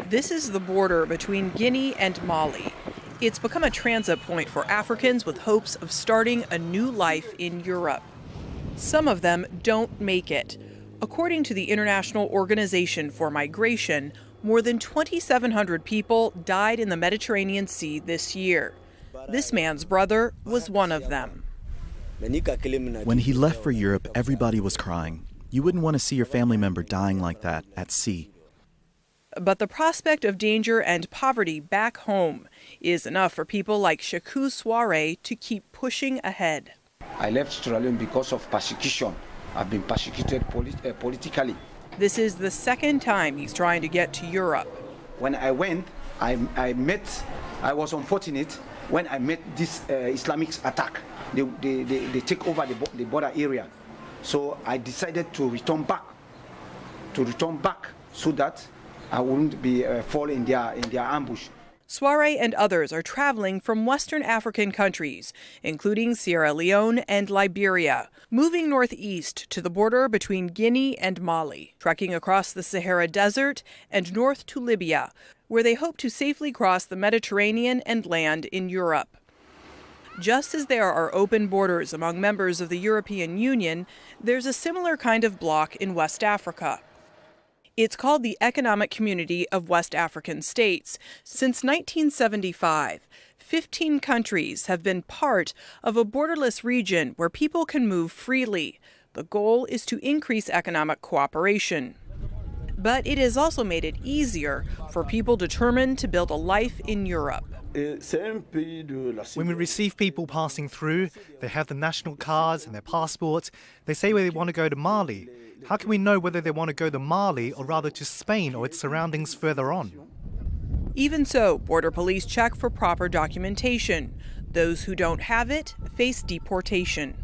This is the border between Guinea and Mali. It's become a transit point for Africans with hopes of starting a new life in Europe. Some of them don't make it. According to the International Organization for Migration, more than 2,700 people died in the Mediterranean Sea this year. This man's brother was one of them. When he left for Europe, everybody was crying. You wouldn't want to see your family member dying like that at sea. But the prospect of danger and poverty back home is enough for people like Shaku Soare to keep pushing ahead. I left Sierra Leone because of persecution. I've been persecuted politically. This is the second time he's trying to get to Europe. When I went, I was unfortunate when I met this Islamic attack. They take over the border area. So I decided to return back so that I wouldn't be fall in their ambush. Soare and others are traveling from Western African countries, including Sierra Leone and Liberia, moving northeast to the border between Guinea and Mali, trekking across the Sahara Desert and north to Libya, where they hope to safely cross the Mediterranean and land in Europe. Just as there are open borders among members of the European Union, there's a similar kind of bloc in West Africa. It's called the Economic Community of West African States. Since 1975, 15 countries have been part of a borderless region where people can move freely. The goal is to increase economic cooperation. But it has also made it easier for people determined to build a life in Europe. When we receive people passing through, they have the national cards and their passports. They say where they want to go to Mali. How can we know whether they want to go to Mali or rather to Spain or its surroundings further on? Even so, border police check for proper documentation. Those who don't have it face deportation.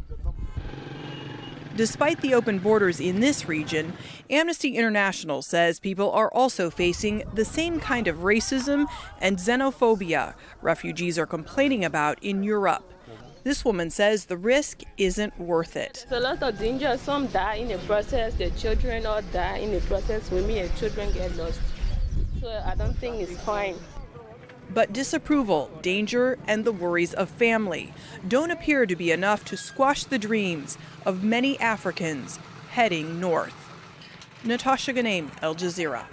Despite the open borders in this region, Amnesty International says people are also facing the same kind of racism and xenophobia refugees are complaining about in Europe. This woman says the risk isn't worth it. There's a lot of danger. Some die in the process. The children all die in the process. Women and children get lost. So I don't think it's fine. But disapproval, danger, and the worries of family don't appear to be enough to squash the dreams of many Africans heading north. Natasha Ghanem, Al Jazeera.